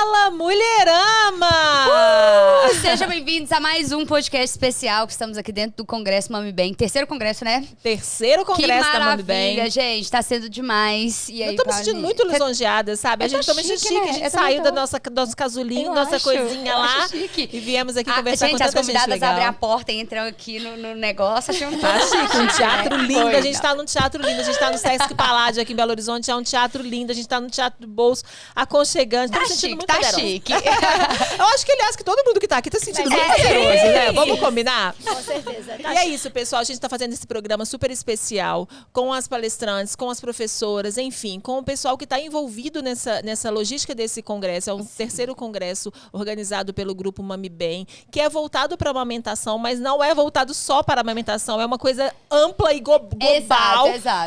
Fala, Mulherama! Sejam bem-vindos a mais um podcast especial que estamos aqui dentro do Congresso Mami Bem. Terceiro congresso, né? Terceiro congresso da Mami Bem. Que maravilha, gente. Tá sendo demais. E aí, eu tô me sentindo muito lisonjeada, sabe? A gente tá muito chique. Né? A gente saiu da nosso casulinho, nossa coisinha lá. E viemos aqui conversar com tanta gente legal. Gente, as convidadas abrem a porta e entram aqui no negócio. Tá chique, um teatro lindo. A gente tá num teatro lindo. A gente tá no Sesc Paládio aqui em Belo Horizonte. É um teatro lindo. A gente tá no Teatro do Bolso, aconchegante. Tá chique, tá chique. Eu acho que, aliás, que todo mundo que tá aqui tá sentindo muito poderoso, né? Vamos combinar? Com certeza. E é isso, pessoal. A gente tá fazendo esse programa super especial com as palestrantes, com as professoras, enfim, com o pessoal que tá envolvido nessa logística desse congresso. É um terceiro congresso organizado pelo Grupo Mami Bem, que é voltado para a amamentação, mas não é voltado só para a amamentação. É uma coisa ampla e global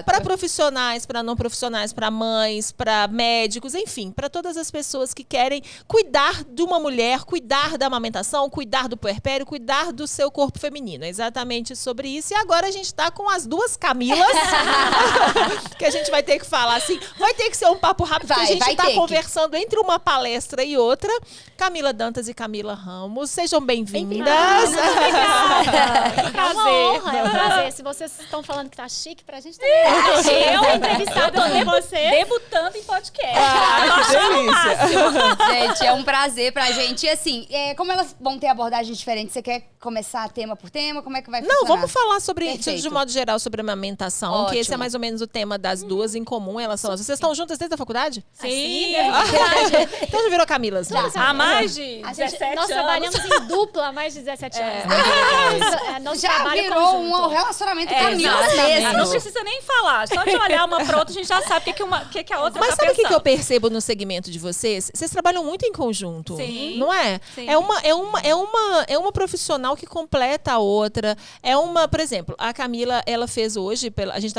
para profissionais, para não profissionais, para mães, para médicos, enfim, para todas as pessoas que querem cuidar de uma mulher, cuidar da amamentação, cuidar do puerpério, cuidar do seu corpo feminino. É exatamente sobre isso. E agora a gente tá com as duas Camilas, que a gente vai ter que falar assim. Vai ter que ser um papo rápido, porque a gente tá conversando entre uma palestra e outra. Camila Dantas e Camila Ramos, sejam bem-vindas. É uma honra, é um prazer. Se vocês estão falando que tá chique, pra gente também tá chique. Eu entrevistada com você. Debutando em podcast. Que delícia. Gente, é um prazer pra gente. E assim, como elas vão ter abordagens diferentes, você quer começar tema por tema? Como é que vai funcionar? Não, vamos falar de modo geral sobre amamentação, Ótimo. que esse é mais ou menos o tema das duas em comum. Elas são. Vocês estão juntas desde a faculdade? Sim. Então já virou Camilas. Há mais de 17 anos. Nós trabalhamos em dupla há mais de 17 anos. Já virou um relacionamento Camilas mesmo. Não precisa nem falar. Só de olhar uma pra outra, a gente já sabe o que a outra Mas tá sabe o que pensando. eu percebo no segmento de vocês? Vocês trabalham muito em conjunto. Sim. Não é? Sim. É uma profissional que completa a outra. Por exemplo, a Camila, ela fez hoje, a gente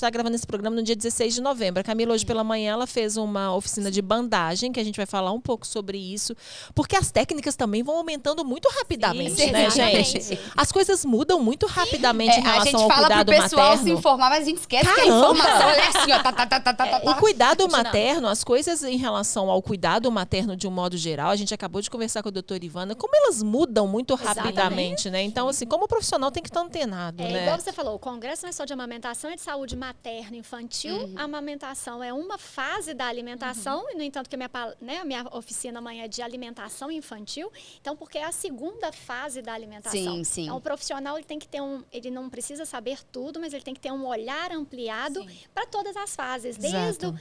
tá gravando esse programa no dia 16 de novembro. A Camila, hoje pela manhã, ela fez uma oficina de bandagem, que a gente vai falar um pouco sobre isso. Porque as técnicas também vão aumentando muito rapidamente, Sim, né, exatamente. gente? As coisas mudam muito rapidamente em relação ao cuidado materno. A gente fala pro pessoal se informar, mas a gente esquece que a informação é assim, ó. O cuidado materno, as coisas em relação ao cuidado materno de um modo geral, a gente acabou de conversar com a doutora Ivana, como elas mudam muito rapidamente, né? Então, assim, como profissional tem que estar antenado, né? Igual você falou, o congresso não é só de amamentação, é de saúde materna e infantil. A amamentação é uma fase da alimentação, e no entanto que a minha oficina amanhã é de alimentação infantil, então porque é a segunda fase da alimentação. Sim. Então o profissional ele tem que ter ele não precisa saber tudo, mas ele tem que ter um olhar ampliado para todas as fases, desde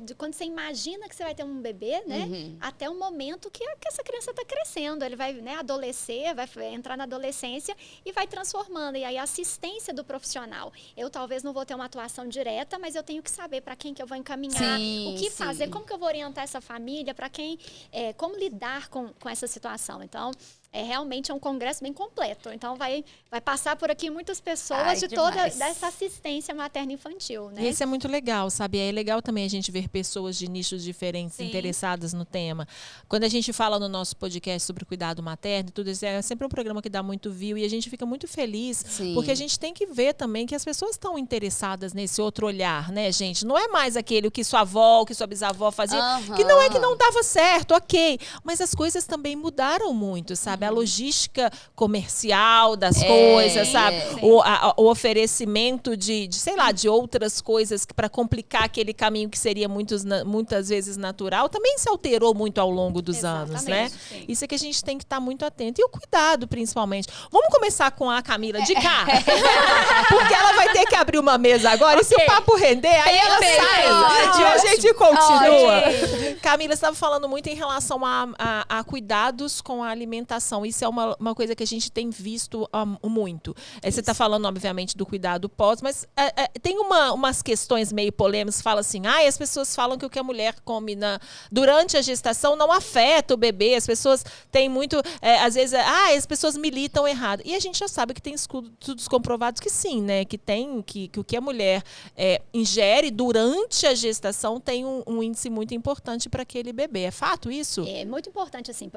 de quando você imagina que você vai ter um bebê, né, até o momento que essa criança está crescendo, ele vai adolescer, vai entrar na adolescência e vai transformando. E aí a assistência do profissional. Eu talvez não vou ter uma atuação direta, mas eu tenho que saber para quem que eu vou encaminhar, o que fazer, como que eu vou orientar essa família, para quem, como lidar com essa situação. Então, realmente é um congresso bem completo. Então, vai passar por aqui muitas pessoas dessa assistência materno-infantil, né? E isso é muito legal, sabe? É legal também a gente ver pessoas de nichos diferentes interessadas no tema. Quando a gente fala no nosso podcast sobre cuidado materno, tudo isso é sempre um programa que dá muito view e a gente fica muito feliz, porque a gente tem que ver também que as pessoas estão interessadas nesse outro olhar, né, gente? Não é mais aquele que sua avó, que sua bisavó fazia, que não é que não dava certo, ok. Mas as coisas também mudaram muito, sabe? A logística comercial das coisas, sabe? O oferecimento de outras coisas para complicar aquele caminho que seria muitas vezes natural, também se alterou muito ao longo dos anos, né? Sim. Isso é que a gente tem que estar muito atento. E o cuidado, principalmente. Vamos começar com a Camila de cá? Porque ela vai ter que abrir uma mesa agora, e se o papo render, aí ela sai. E a gente continua. Camila, você estava falando muito em relação a cuidados com a alimentação. Isso é uma coisa que a gente tem visto muito. Você está falando, obviamente, do cuidado pós, mas tem umas questões meio polêmicas. Fala assim, as pessoas falam que o que a mulher come durante a gestação não afeta o bebê. As pessoas têm muito... às vezes, as pessoas militam errado. E a gente já sabe que tem estudos comprovados que sim, né? Que o que a mulher ingere durante a gestação tem um índice muito importante para aquele bebê. É fato isso? É muito importante, assim.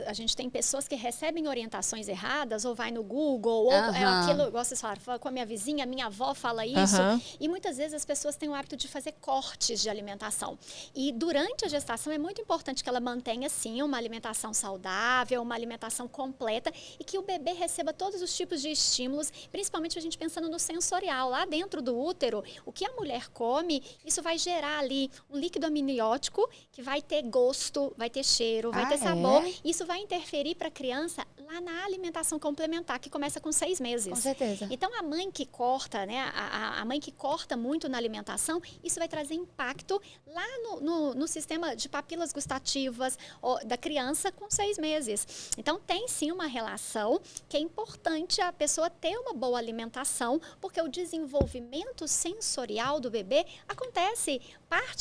A gente tem pessoas pessoas que recebem orientações erradas, ou vai no Google, ou é aquilo, igual vocês falaram, com a minha vizinha, minha avó fala isso. E muitas vezes as pessoas têm o hábito de fazer cortes de alimentação. E durante a gestação é muito importante que ela mantenha, sim, uma alimentação saudável, uma alimentação completa e que o bebê receba todos os tipos de estímulos, principalmente a gente pensando no sensorial. Lá dentro do útero, o que a mulher come, isso vai gerar ali um líquido amniótico que vai ter gosto, vai ter cheiro, vai ter sabor. Isso vai interferir para a criança lá na alimentação complementar, que começa com 6 meses. Com certeza. Então, a mãe que corta, né, a mãe que corta muito na alimentação, isso vai trazer impacto lá no sistema de papilas gustativas da criança com 6 meses. Então, tem sim uma relação que é importante a pessoa ter uma boa alimentação, porque o desenvolvimento sensorial do bebê acontece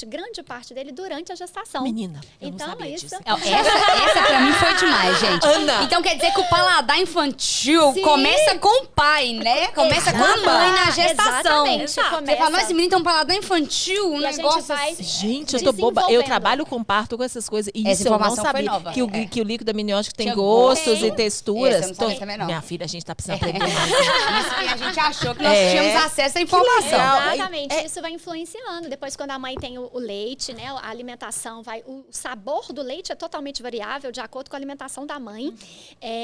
grande parte dele durante a gestação. Menina, eu então, não sabia isso disso. Essa pra mim foi demais, gente. Ana. Então quer dizer que o paladar infantil começa com o pai, né? Começa com a mãe na gestação. Exatamente. Você fala, nossa, esse menino tem um paladar infantil, um E a gente negócio vai assim. Gente, eu tô boba. Eu trabalho com parto com essas coisas. E Essa isso eu não informação foi sabia. nova. Que o líquido amniótico tem Tinha gostos gosto. e texturas. Essa eu não sabia também, não. Minha filha, a gente tá precisando aprender mais. Isso que a gente achou que nós tínhamos acesso à informação. legal. Exatamente, isso vai influenciando. Depois, quando a mãe tem o leite, né, a alimentação o sabor do leite é totalmente variável de acordo com a alimentação da mãe.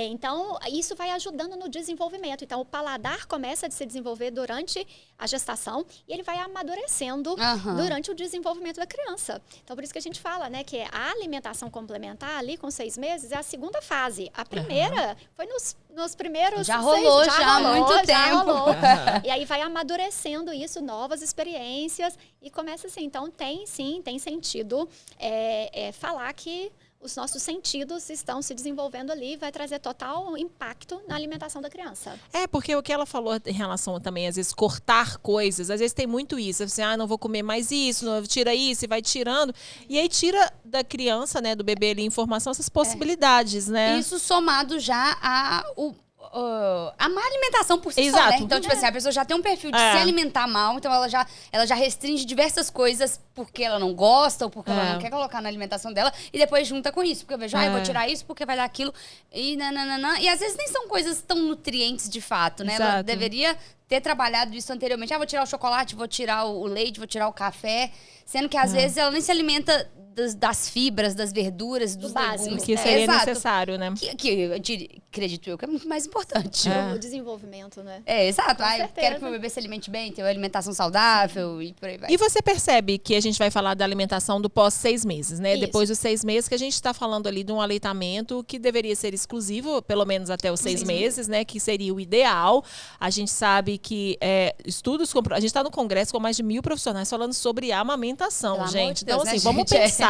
Então, isso vai ajudando no desenvolvimento. Então, o paladar começa a se desenvolver durante a gestação e ele vai amadurecendo durante o desenvolvimento da criança. Então, por isso que a gente fala, né, que a alimentação complementar ali com 6 meses é a segunda fase. A primeira foi nos primeiros já rolou há muito tempo. E aí vai amadurecendo isso, novas experiências e começa assim. Então tem sentido falar que os nossos sentidos estão se desenvolvendo ali, vai trazer total impacto na alimentação da criança. Porque o que ela falou em relação também, às vezes, cortar coisas, às vezes tem muito isso. Assim, não vou comer mais isso, não, tira isso, e vai tirando. E aí tira da criança, né, do bebê ali, informação, essas possibilidades, né? Isso somado já a má alimentação por si só, né? Então, tipo assim, a pessoa já tem um perfil de se alimentar mal, então ela já restringe diversas coisas porque ela não gosta ou porque ela não quer colocar na alimentação dela e depois junta com isso, porque eu vejo, eu vou tirar isso porque vai dar aquilo e nananana. E às vezes nem são coisas tão nutrientes de fato, né? Ela deveria ter trabalhado isso anteriormente. Vou tirar o chocolate, vou tirar o leite, vou tirar o café, sendo que às vezes ela nem se alimenta das fibras, das verduras, dos legumes. Que seria necessário, né? Que acredito eu que é muito mais importante. O desenvolvimento, né? Exato. Quero que meu bebê se alimente bem, ter uma alimentação saudável e por aí vai. E você percebe que a gente vai falar da alimentação do pós 6 meses, né? Isso. Depois dos 6 meses, que a gente está falando ali de um aleitamento que deveria ser exclusivo, pelo menos até os 6 meses, né? Que seria o ideal. A gente sabe que estudos... A gente está no congresso com mais de 1.000 profissionais falando sobre a amamentação, Pelo gente. amor de Deus, Então, assim, né, vamos gente? pensar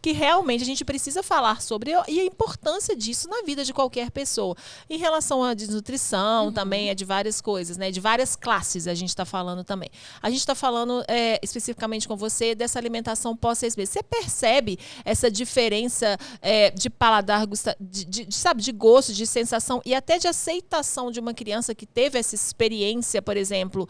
que realmente a gente precisa falar sobre e a importância disso na vida de qualquer pessoa. Em relação à desnutrição, também é de várias coisas, né? De várias classes a gente está falando também. A gente está falando especificamente com você dessa alimentação pós 6 meses. Você percebe essa diferença de paladar, sabe, de gosto, de sensação e até de aceitação de uma criança que teve essa experiência, por exemplo,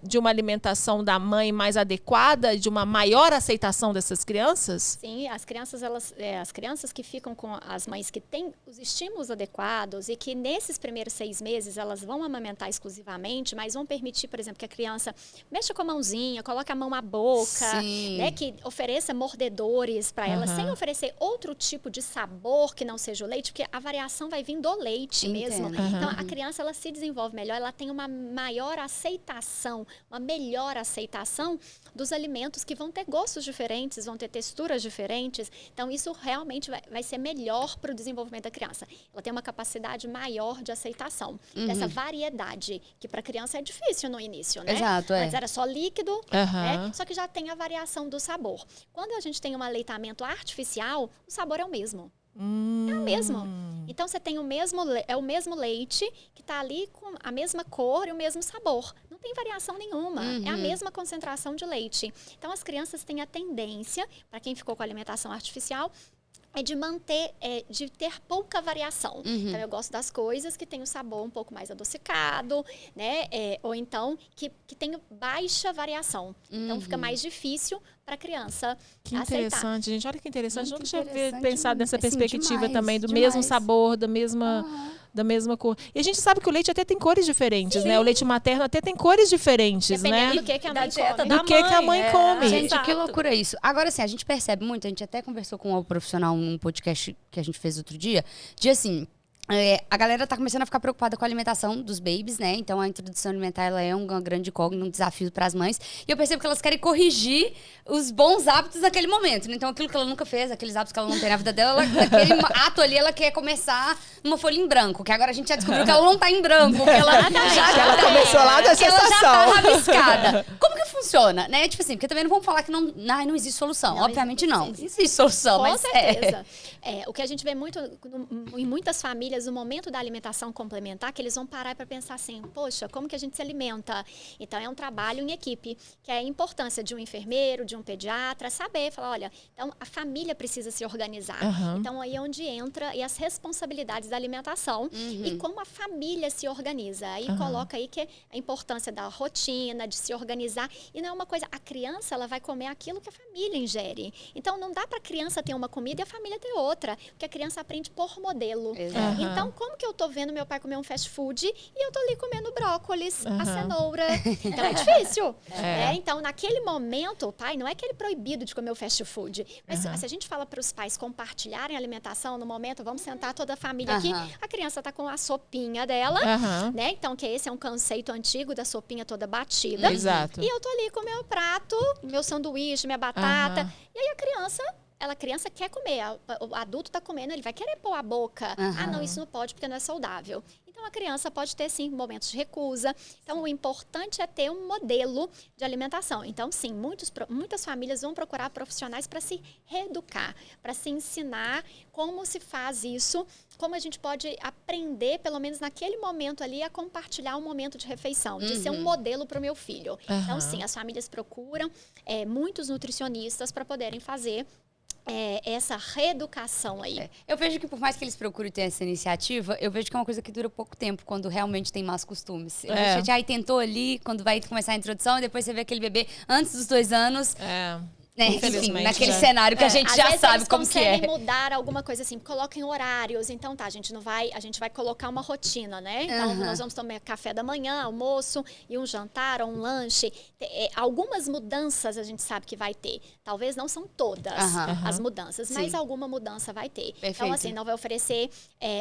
de uma alimentação da mãe mais adequada, de uma maior aceitação dessas crianças? Sim, as crianças que ficam com as mães que têm os estímulos adequados e que nesses primeiros 6 meses elas vão amamentar exclusivamente, mas vão permitir, por exemplo, que a criança mexa com a mãozinha, coloque a mão à boca, né, que ofereça mordedores para ela, sem oferecer outro tipo de sabor que não seja o leite, porque a variação vai vir do leite mesmo. Então, a criança ela se desenvolve melhor, ela tem uma maior aceitação, uma melhor aceitação dos alimentos que vão ter gostos diferentes, vão ter texturas diferentes. Então, isso realmente vai ser melhor para o desenvolvimento da criança. Ela tem uma capacidade maior de aceitação dessa variedade, que para a criança é difícil no início, né? Exato, Antes era só líquido, né? Só que já tem a variação do sabor. Quando a gente tem um aleitamento artificial, o sabor é o mesmo. É o mesmo. Então, você tem o mesmo leite que está ali com a mesma cor e o mesmo sabor. Não tem variação nenhuma. É a mesma concentração de leite. Então, as crianças têm a tendência, para quem ficou com alimentação artificial, de ter pouca variação. Então, eu gosto das coisas que têm o sabor um pouco mais adocicado, né? Ou então, que tem baixa variação. Então, fica mais difícil para a criança Que aceitar. interessante, gente. Olha que interessante. Muito Nunca tinha interessante pensado nessa assim, perspectiva demais, também, do demais. mesmo sabor, da mesma cor. E a gente sabe que o leite até tem cores diferentes, né? O leite materno até tem cores diferentes, né? Dependendo do que a mãe dieta come. Do que a mãe come. Gente, Exato. que loucura isso. Agora, assim, a gente percebe muito, a gente até conversou com um profissional num podcast que a gente fez outro dia, de assim, a galera tá começando a ficar preocupada com a alimentação dos babies, né? Então a introdução alimentar ela é uma grande incógnita, um desafio para as mães. E eu percebo que elas querem corrigir os bons hábitos daquele momento, né? Então aquilo que ela nunca fez, aqueles hábitos que ela não tem na vida dela, naquele ato ali ela quer começar numa folha em branco, que agora a gente já descobriu que ela não tá em branco, que ela ela começou lá da que ela já tá gestação. rabiscada. Como que funciona, né? Tipo assim, porque também não vamos falar que não existe solução. Não, Obviamente não. existe. Existe solução, Com mas certeza. O que a gente vê muito em muitas famílias, no momento da alimentação complementar, que eles vão parar para pensar assim, poxa, como que a gente se alimenta? Então, é um trabalho em equipe, que é a importância de um enfermeiro, de um pediatra, saber, falar, olha, então a família precisa se organizar. Então, aí é onde entra e as responsabilidades da alimentação e como a família se organiza. Aí coloca aí que é a importância da rotina, de se organizar. E não é uma coisa, a criança, ela vai comer aquilo que a família ingere. Então, não dá para a criança ter uma comida e a família ter outra, porque a criança aprende por modelo. Então, como que eu tô vendo meu pai comer um fast food e eu tô ali comendo brócolis, a cenoura? Então, é difícil. Então, naquele momento, o pai, não é que ele é proibido de comer o fast food, mas se a gente fala para os pais compartilharem a alimentação no momento, vamos sentar toda a família aqui, a criança tá com a sopinha dela, né? Então, que esse é um conceito antigo da sopinha toda batida. Exato. E eu tô ali com o meu prato, meu sanduíche, minha batata. E aí a criança quer comer, o adulto tá comendo, ele vai querer pôr a boca. Ah, não, isso não pode porque não é saudável. Então, a criança pode ter, sim, momentos de recusa. Então, o importante é ter um modelo de alimentação. Então, sim, muitas famílias vão procurar profissionais para se reeducar, para se ensinar como se faz isso, como a gente pode aprender, pelo menos naquele momento ali, a compartilhar um momento de refeição, de ser um modelo para o meu filho. Então, sim, as famílias procuram muitos nutricionistas para poderem fazer essa reeducação aí. Eu vejo que por mais que eles procurem ter essa iniciativa, eu vejo que é uma coisa que dura pouco tempo, quando realmente tem más costumes. Eu vejo que aí tentou ali, quando vai começar a introdução, e depois você vê aquele bebê antes dos 2 anos... Né? Enfim, naquele cenário que a gente já sabe como que é. Às vezes eles conseguem mudar alguma coisa assim, coloquem horários, então tá, a gente vai colocar uma rotina, né? Então nós vamos tomar café da manhã, almoço e um jantar ou um lanche. Algumas mudanças a gente sabe que vai ter. Talvez não são todas as mudanças, mas alguma mudança vai ter. Perfeito. Então assim, não vai oferecer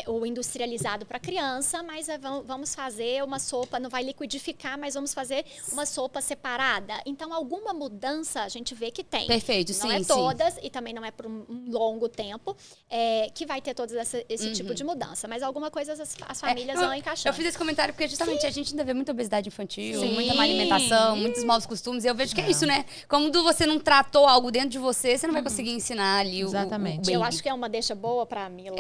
o industrializado para criança, mas vamos fazer uma sopa, não vai liquidificar, mas vamos fazer uma sopa separada. Então alguma mudança a gente vê que tem. Perfeito, não é todas, e também não é por um longo tempo, que vai ter todo esse tipo de mudança. Mas alguma coisa as famílias vão encaixando. Eu fiz esse comentário porque justamente a gente ainda vê muita obesidade infantil, muita má alimentação, muitos maus costumes. E eu vejo que é isso, né? Quando você não tratou algo dentro de você, você não vai conseguir ensinar ali o baby. Eu acho que é uma deixa boa para a Mila.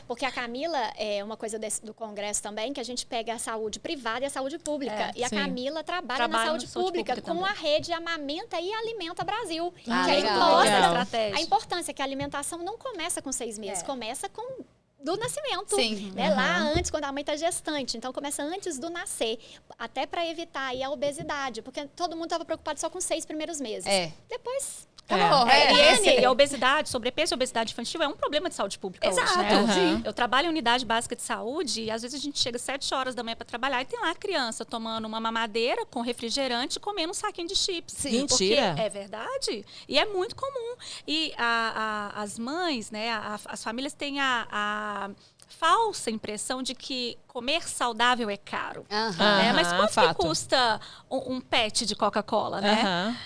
Porque a Camila é uma coisa do Congresso também, que a gente pega a saúde privada e a saúde pública. E a Camila trabalha na saúde pública com a rede Amamenta e Alimenta Brasil. Que aí mostra a importância que a alimentação não começa com 6 meses, começa do nascimento. Sim. Né? Lá antes, quando a mãe está gestante. Então, começa antes do nascer. Até para evitar aí a obesidade. Porque todo mundo estava preocupado só com 6 primeiros meses. Depois... E a obesidade, sobrepeso e obesidade infantil é um problema de saúde pública hoje, né? Eu trabalho em unidade básica de saúde e às vezes a gente chega às 7 horas da manhã para trabalhar e tem lá a criança tomando uma mamadeira com refrigerante e comendo um saquinho de chips. Mentira! É verdade. E é muito comum. E as mães, né, as famílias têm a falsa impressão de que comer saudável é caro. Né? Mas quanto que custa um pet de Coca-Cola, né?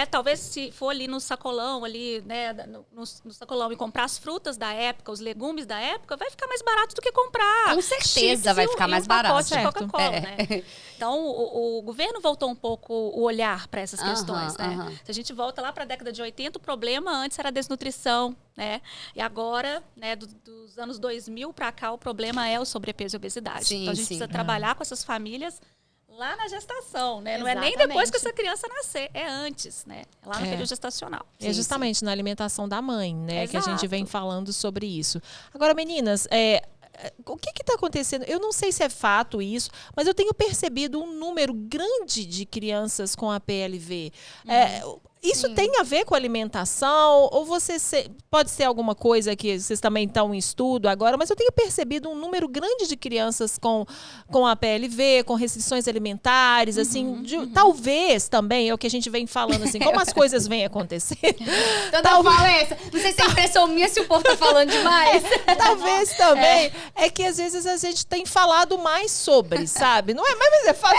Talvez se for ali no sacolão, né, no sacolão e comprar as frutas da época, os legumes da época, vai ficar mais barato do que comprar. Com certeza vai ficar mais barato. Pacote de Coca-Cola, né? Então, o governo voltou um pouco o olhar para essas questões, né? Se a gente volta lá para a década de 80, o problema antes era a desnutrição, né? E agora, né, dos anos 2000 para cá, o problema é o sobrepeso e obesidade. Então, a gente precisa trabalhar com essas famílias lá na gestação, né? Não é nem depois que essa criança nascer, é antes, né? É lá no período gestacional. É justamente na alimentação da mãe, né? Exato. Que a gente vem falando sobre isso. Agora, meninas, o que está acontecendo? Eu não sei se é fato isso, mas eu tenho percebido um número grande de crianças com a PLV. Isso tem a ver com alimentação? Ou pode ser alguma coisa que vocês também estão em estudo agora, mas eu tenho percebido um número grande de crianças com a PLV, com restrições alimentares, assim, talvez também, é o que a gente vem falando, assim, como as coisas vêm acontecendo. Falência. Não sei se é impressão minha, se o povo tá falando demais. Talvez também. É que às vezes a gente tem falado mais sobre, sabe? Não é? Mas é fato.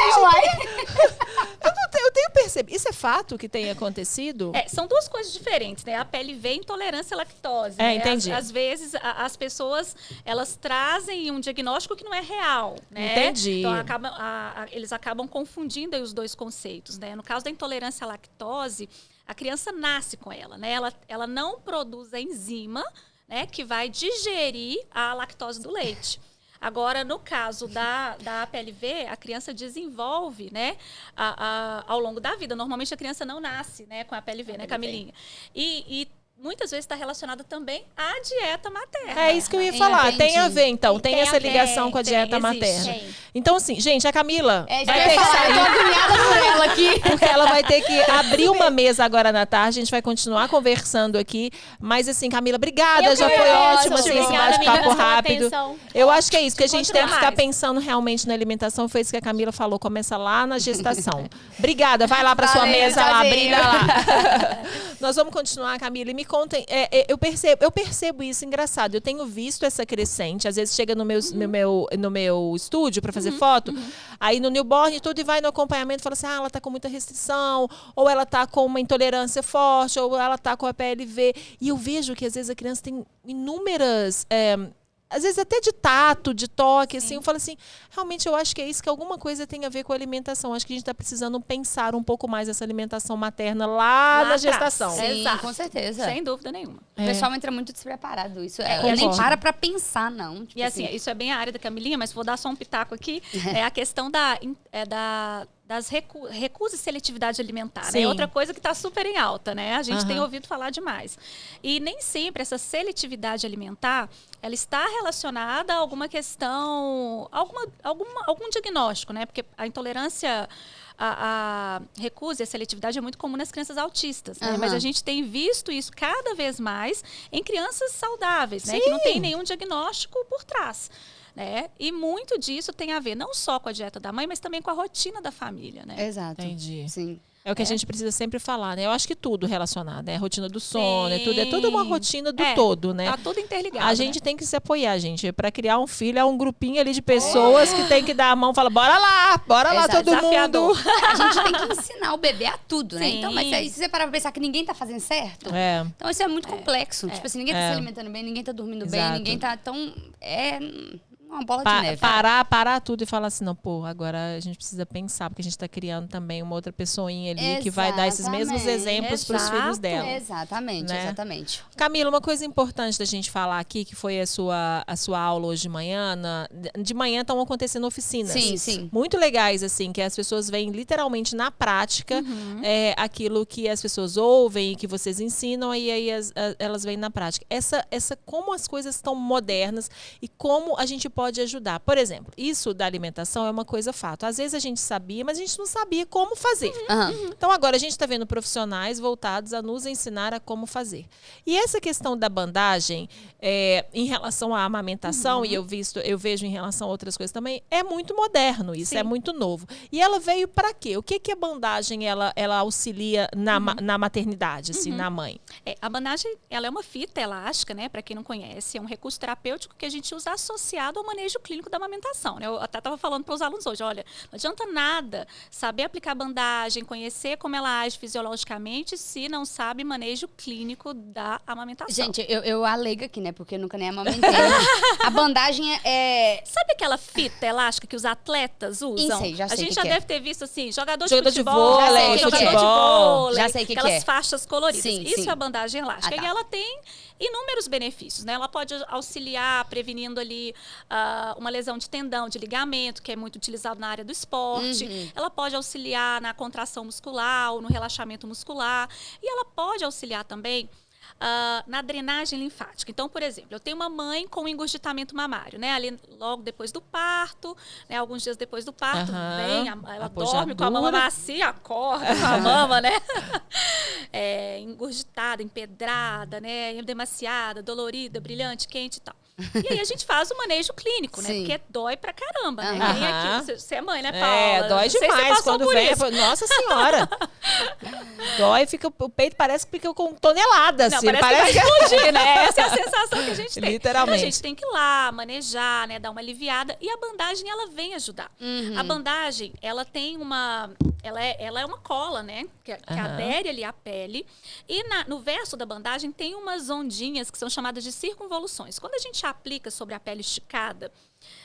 Eu tenho percebido. Isso é fato que tem acontecido? São duas coisas diferentes, né? A PLV e intolerância à lactose. Né? Entendi. Às vezes, as pessoas, elas trazem um diagnóstico que não é real, né? Entendi. Então, eles acabam confundindo aí os dois conceitos, né? No caso da intolerância à lactose, a criança nasce com ela, né? Ela não produz a enzima, né, que vai digerir a lactose do leite. Agora, no caso da PLV, a criança desenvolve, né, ao longo da vida. Normalmente, a criança não nasce, né, com a PLV, né, Camilinha? E muitas vezes está relacionada também à dieta materna. É isso que eu ia falar. Entendi. Tem a ver, então. Tem essa ligação com a dieta materna. Então, assim, gente, a Camila vai ter que sair. Eu tô agoniada por ela aqui. Porque ela vai ter que abrir uma mesa agora na tarde. A gente vai continuar conversando aqui. Mas, assim, Camila, obrigada. Já foi ótimo, assim, esse bate-papo rápido. Eu acho que é isso, que a gente tem que ficar pensando realmente na alimentação. Foi isso que a Camila falou. Começa lá na gestação. Obrigada. Vai lá pra sua mesa lá, brilha lá. Nós vamos continuar, Camila. E me contem, eu percebo isso, engraçado. Eu tenho visto essa crescente. Às vezes chega no meu estúdio para fazer foto, aí no newborn e tudo, e vai no acompanhamento e fala assim, ela tá com muita restrição, ou ela tá com uma intolerância forte, ou ela tá com a PLV. E eu vejo que às vezes a criança tem inúmeras... às vezes até de tato, de toque, assim, eu falo assim, realmente eu acho que é isso, que alguma coisa tem a ver com a alimentação. Acho que a gente está precisando pensar um pouco mais essa alimentação materna lá na gestação. Sim, Exato. com certeza. Sem dúvida nenhuma. O pessoal entra muito despreparado. Isso concordo. nem para pensar, não. Tipo E assim, isso é bem a área da Camilinha, mas vou dar só um pitaco aqui. É a questão das recusas e seletividade alimentar. Né? É outra coisa que está super em alta, né? A gente tem ouvido falar demais. E nem sempre essa seletividade alimentar, ela está relacionada a alguma questão, algum diagnóstico, né? Porque a intolerância, a recusa e a seletividade é muito comum nas crianças autistas, né? Mas a gente tem visto isso cada vez mais em crianças saudáveis, né? Que não tem nenhum diagnóstico por trás. Né? E muito disso tem a ver não só com a dieta da mãe, mas também com a rotina da família, né? Exato. Entendi. Sim. É o que a gente precisa sempre falar, né? Eu acho que tudo relacionado, né? A rotina do sono, é tudo uma rotina do todo, né? Tá tudo interligado. A gente tem que se apoiar, gente. Para criar um filho, é um grupinho ali de pessoas que tem que dar a mão e falar, bora lá todo mundo. A gente tem que ensinar o bebê a tudo, né? Sim. Então, mas aí, se você parar pra pensar que ninguém tá fazendo certo, então isso é muito complexo. Tipo assim, ninguém tá se alimentando bem, ninguém tá dormindo bem, ninguém tá... Então, é uma bola de neve. Parar tudo e falar assim, não, pô, agora a gente precisa pensar, porque a gente tá criando também uma outra pessoinha ali que vai dar esses mesmos exemplos pros filhos dela. Exatamente, né? Exatamente. Camila, uma coisa importante da gente falar aqui, que foi a sua aula hoje de manhã, de manhã estão acontecendo oficinas. Sim. Muito legais, assim, que as pessoas veem literalmente na prática aquilo que as pessoas ouvem, que vocês ensinam, e aí elas veem na prática. Como as coisas estão modernas e como a gente pode ajudar. Por exemplo, isso da alimentação é uma coisa fato. Às vezes a gente sabia, mas a gente não sabia como fazer. Então agora a gente está vendo profissionais voltados a nos ensinar a como fazer. E essa questão da bandagem, em relação à amamentação, e eu vejo em relação a outras coisas também, é muito moderno isso, é muito novo. E ela veio para quê? O que a bandagem ela auxilia na maternidade, assim, na mãe? A bandagem, ela é uma fita elástica, né? Para quem não conhece, é um recurso terapêutico que a gente usa associado ao manejo clínico da amamentação, né? Eu até estava falando para os alunos hoje, olha, não adianta nada saber aplicar bandagem, conhecer como ela age fisiologicamente, se não sabe manejo clínico da amamentação. Gente, eu alego aqui, né? Porque eu nunca nem amamentei. A bandagem Sabe aquela fita elástica que os atletas usam? Já sei a gente já deve ter visto, assim, jogador de futebol, jogador de vôlei, já sei que aquelas faixas coloridas. Sim, Isso é a bandagem elástica. E ela tem inúmeros benefícios, né? Ela pode auxiliar prevenindo ali uma lesão de tendão, de ligamento, que é muito utilizado na área do esporte. Ela pode auxiliar na contração muscular ou no relaxamento muscular. E ela pode auxiliar também Na drenagem linfática. Então, por exemplo, eu tenho uma mãe com engurgitamento mamário, né? Ali logo depois do parto, né? Alguns dias depois do parto, ela dorme com a mama macia, acorda com a mama, né? Engurgitada, empedrada, né? Demasiada, dolorida, brilhante, quente e tal. E aí a gente faz o manejo clínico, né? Porque dói pra caramba, né? Quem aqui, você é mãe, né, Paula? Dói demais quando vem. Nossa Senhora! Dói, o peito parece que fica com toneladas. Não, parece que vai explodir, né? Essa é a sensação que a gente tem. Literalmente. Então, a gente tem que ir lá, manejar, né? Dar uma aliviada. E a bandagem, ela vem ajudar. A bandagem, ela tem uma... Ela é uma cola, né? Que adere ali à pele. E no verso da bandagem tem umas ondinhas que são chamadas de circunvoluções. Quando a gente aplica sobre a pele esticada,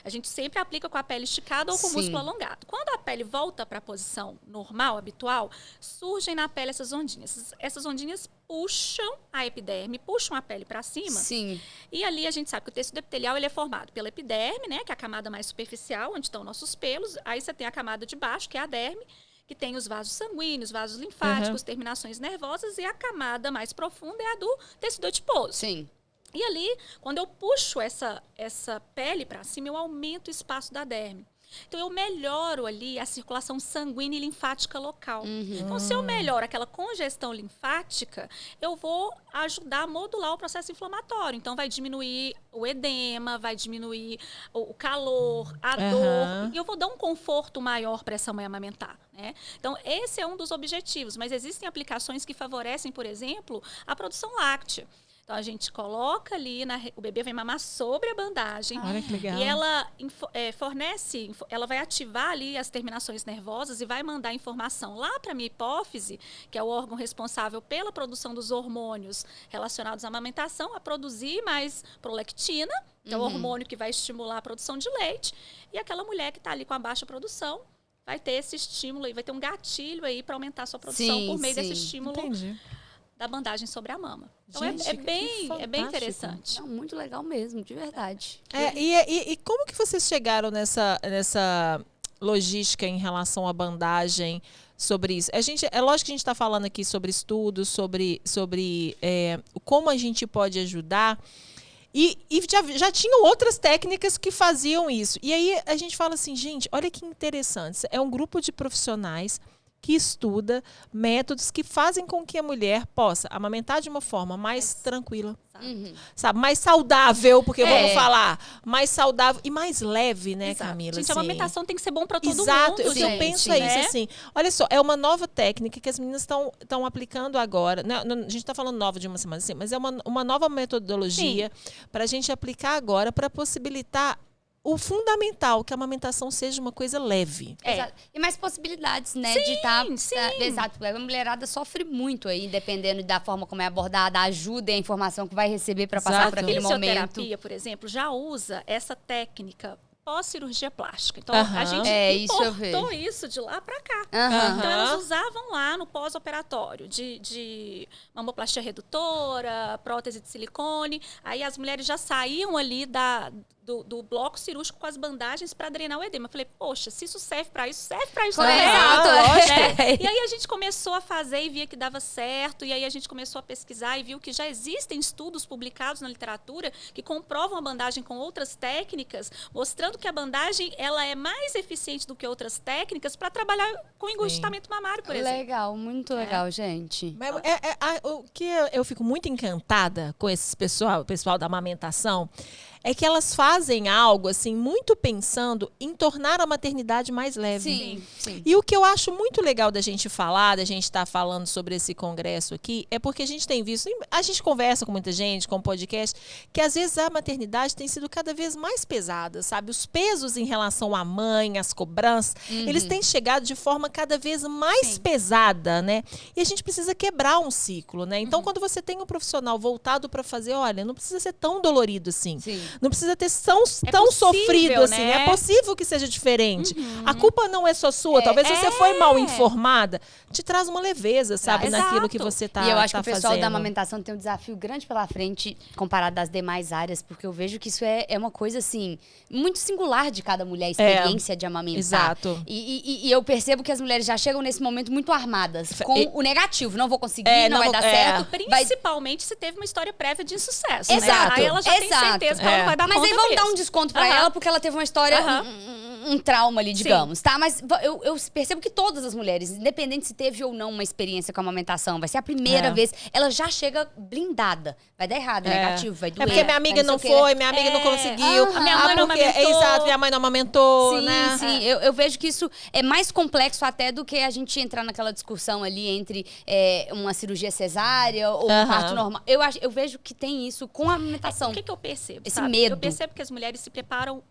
a gente sempre aplica com a pele esticada ou com o músculo alongado. Quando a pele volta para a posição normal, habitual, surgem na pele essas ondinhas. Essas ondinhas puxam a epiderme, puxam a pele para cima. Sim. E ali a gente sabe que o tecido epitelial ele é formado pela epiderme, né, que é a camada mais superficial, onde estão nossos pelos. Aí você tem a camada de baixo, que é a derme, que tem os vasos sanguíneos, vasos linfáticos, terminações nervosas, e a camada mais profunda é a do tecido adiposo. Sim. E ali, quando eu puxo essa pele para cima, eu aumento o espaço da derme. Então, eu melhoro ali a circulação sanguínea e linfática local. Então, se eu melhoro aquela congestão linfática, eu vou ajudar a modular o processo inflamatório. Então, vai diminuir o edema, vai diminuir o calor, a dor. E eu vou dar um conforto maior para essa mãe amamentar, né? Então, esse é um dos objetivos. Mas existem aplicações que favorecem, por exemplo, a produção láctea. Então, a gente coloca ali, o bebê vai mamar sobre a bandagem. Olha que legal. E ela ela vai ativar ali as terminações nervosas e vai mandar informação lá para a minha hipófise, que é o órgão responsável pela produção dos hormônios relacionados à amamentação, a produzir mais prolactina, que é o hormônio que vai estimular a produção de leite. E aquela mulher que está ali com a baixa produção vai ter esse estímulo aí, vai ter um gatilho aí para aumentar a sua produção por meio desse estímulo. Entendi. Da bandagem sobre a mama. Então, gente, é bem interessante. Não, muito legal mesmo, de verdade. E como que vocês chegaram nessa logística em relação à bandagem sobre isso? É lógico que a gente está falando aqui sobre estudos, sobre como a gente pode ajudar. E já tinham outras técnicas que faziam isso. E aí a gente fala assim, gente, olha que interessante. É um grupo de profissionais que estuda métodos que fazem com que a mulher possa amamentar de uma forma mais tranquila, sabe? Mais saudável, porque vamos falar, mais saudável e mais leve, né, Camila? Gente, a amamentação tem que ser bom para todo mundo. Exato, eu penso isso assim. Olha só, é uma nova técnica que as meninas estão aplicando agora. Né? A gente está falando nova de uma semana assim, mas é uma nova metodologia para a gente aplicar agora para possibilitar o fundamental, que a amamentação seja uma coisa leve. Exato. E mais possibilidades, né? Sim, de estar... Exato. A mulherada sofre muito aí, dependendo da forma como é abordada, a ajuda e a informação que vai receber para passar por aquele momento. A fisioterapia, por exemplo, já usa essa técnica pós-cirurgia plástica. Então, a gente importou isso de lá para cá. Então, elas usavam lá no pós-operatório de mamoplastia redutora, prótese de silicone. Aí as mulheres já saíam ali do bloco cirúrgico com as bandagens para drenar o edema. Eu falei, poxa, se isso serve para isso, serve para isso também. E aí a gente começou a fazer e via que dava certo. E aí a gente começou a pesquisar e viu que já existem estudos publicados na literatura que comprovam a bandagem com outras técnicas, mostrando que a bandagem ela é mais eficiente do que outras técnicas para trabalhar com engurgitamento mamário, por exemplo. Legal, muito legal, gente. Mas o que eu fico muito encantada com esse pessoal da amamentação é que elas fazem algo assim muito pensando em tornar a maternidade mais leve. Sim. E o que eu acho muito legal da gente falar, da gente estar falando sobre esse congresso aqui, é porque a gente tem visto, a gente conversa com muita gente, com podcast, que às vezes a maternidade tem sido cada vez mais pesada, sabe? Os pesos em relação à mãe, as cobranças, eles têm chegado de forma cada vez mais pesada, né? E a gente precisa quebrar um ciclo, né? Então, quando você tem um profissional voltado para fazer, olha, não precisa ser tão dolorido assim. Não precisa ter tão sofrido assim, né? É possível que seja diferente. A culpa não é só sua. Talvez você foi mal informada. Te traz uma leveza, sabe? Naquilo que você tá fazendo. E eu acho que o pessoal da amamentação tem um desafio grande pela frente, comparado às demais áreas, porque eu vejo que isso é uma coisa, assim, muito singular de cada mulher, a experiência de amamentar. Exato. E eu percebo que as mulheres já chegam nesse momento muito armadas, com o negativo. Não vou conseguir, não vai dar certo. Principalmente se teve uma história prévia de sucesso. Exato. Né? Aí ela já tem certeza que ela não vai dar conta. Mas aí vamos dar um desconto pra ela, porque ela teve uma história, um trauma ali, digamos, tá? Mas eu percebo que todas as mulheres, independente se teve ou não uma experiência com a amamentação, vai ser a primeira vez, ela já chega blindada. Vai dar errado, negativo, vai doer. É porque minha amiga não foi, minha amiga não conseguiu. Minha mãe não amamentou. Exato, minha mãe não amamentou, sim, né? Sim, eu vejo que isso é mais complexo até do que a gente entrar naquela discussão ali entre uma cirurgia cesárea ou um parto normal. Eu vejo que tem isso com a amamentação. O que eu percebo, esse medo. Eu percebo que as mulheres se preparam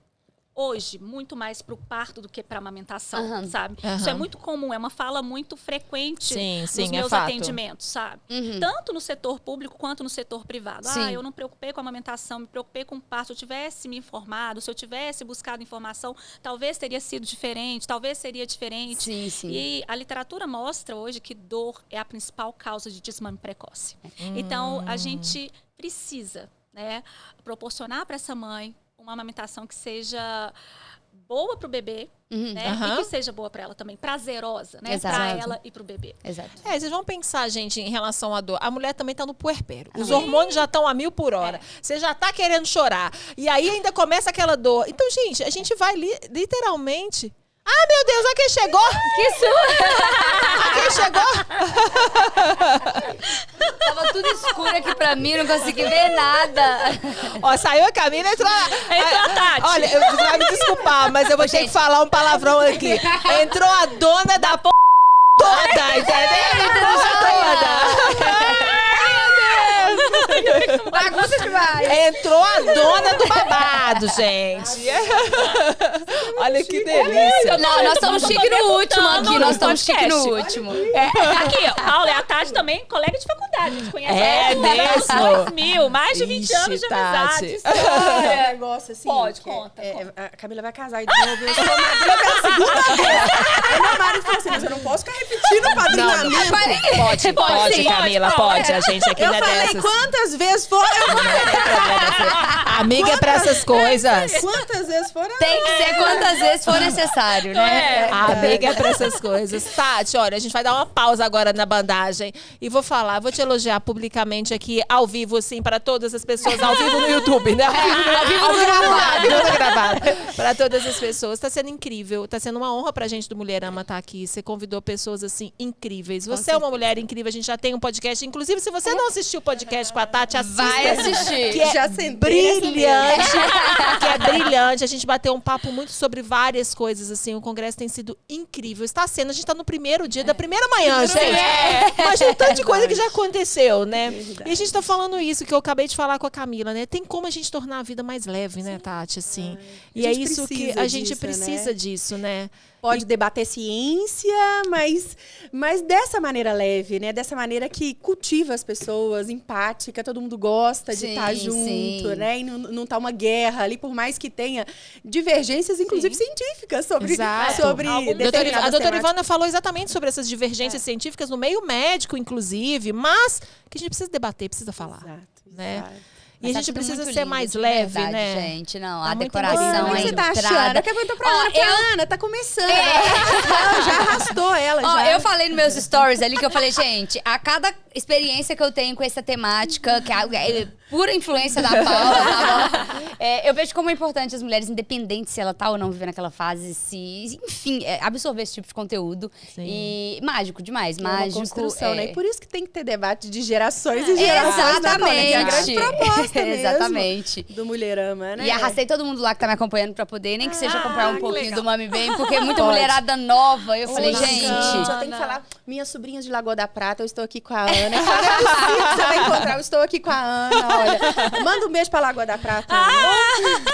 hoje muito mais para o parto do que para a amamentação, sabe? Isso é muito comum, é uma fala muito frequente nos meus atendimentos, sabe? Tanto no setor público quanto no setor privado. Eu não me preocupei com a amamentação, me preocupei com o parto. Se eu tivesse me informado, se eu tivesse buscado informação, talvez teria sido diferente, talvez seria diferente. Sim, sim. E a literatura mostra hoje que dor é a principal causa de desmame precoce. Então, a gente precisa, né, proporcionar para essa mãe uma amamentação que seja boa para o bebê, né? E que seja boa para ela também, prazerosa, né? Para ela e para o bebê. Exato. Vocês vão pensar, gente, em relação à dor. A mulher também tá no puerpério. Os hormônios já estão a 1000 por hora. Você já tá querendo chorar. E aí ainda começa aquela dor. Então, gente, a gente vai literalmente... Ah, meu Deus, a quem chegou? Que susto! A quem chegou? Tava tudo escuro aqui pra mim, não consegui ver nada. Ó, saiu a Camila, entrou a Tati. Olha, você vai me desculpar, mas eu vou ter que falar um palavrão aqui. Entrou a dona da p... toda, entendeu? Entrou toda. Bagunça demais. Entrou a dona do babado, gente. Olha que delícia. Não, nós estamos chique no último aqui. Nós estamos chique no último. Aqui, Paula, a Tati também, colega de faculdade. A gente conhece ela 2000, mais de 20 anos de amizade. Um negócio assim. Pode, conta. A Camila vai casar e de novo. Eu sou madrinha pela segunda vez. Aí meu marido falou assim, mas eu não posso ficar repetindo o padrinhamento. Pode, Camila, pode. A gente aqui não é dessas. Eu falei, quantas vezes foram? Amiga é pra essas coisas. Quantas vezes foram? Tem que ser quantas vezes for necessário, né? Amiga é pra essas coisas. Tati, olha, a gente vai dar uma pausa agora na bandagem e vou te elogiar publicamente aqui, ao vivo, assim, para todas as pessoas, ao vivo no YouTube, né? Ao vivo gravado. Para todas as pessoas. Tá sendo incrível, tá sendo uma honra pra gente do Mulherama estar aqui. Você convidou pessoas, assim, incríveis. Você é uma mulher incrível, a gente já tem um podcast. Inclusive, se você não assistiu o podcast com a Tati, assista. Vai assistir. Que é brilhante. Que é brilhante. A gente bateu um papo muito sobre várias coisas, assim. O congresso tem sido incrível. Está sendo, a gente está no primeiro dia da primeira manhã, gente. Imagina o tanto de coisa que já aconteceu, né? E a gente está falando isso, que eu acabei de falar com a Camila, né? Tem como a gente tornar a vida mais leve, né, Tati, assim. E é isso que a gente precisa disso, né? Pode debater ciência, mas dessa maneira leve, né? Dessa maneira que cultiva as pessoas, empática, todo mundo gosta de estar junto, né? E não tá uma guerra ali, por mais que tenha divergências, inclusive científicas, sobre a doutora Ivana falou exatamente sobre essas divergências científicas no meio médico, inclusive, mas que a gente precisa debater, precisa falar. Né? E a gente precisa ser mais leve, né? Gente, não, a decoração, você tá achando? Que eu tô pra Ana, tá começando. Já arrastou ela, já. Eu falei nos meus stories ali que eu falei, gente, a cada experiência que eu tenho com essa temática, que é pura influência da Paula, tá bom? Eu vejo como é importante as mulheres, independente se ela tá ou não vivendo aquela fase, enfim, absorver esse tipo de conteúdo. Sim. E mágico demais, mágico. Uma construção, né? E por isso que tem que ter debate de gerações e gerações. Exatamente. É a grande proposta mesmo. Exatamente. Do Mulherama, né? E arrastei todo mundo lá que tá me acompanhando pra poder, nem que seja acompanhar um pouquinho do Mami Bem, porque é muita mulherada nova. Eu falei, gente... Já tem que falar, minhas sobrinhas de Lagoa da Prata, eu estou aqui com a Ana. Você vai encontrar, eu estou aqui com a Ana, olha. Manda um beijo pra Lagoa da Prata.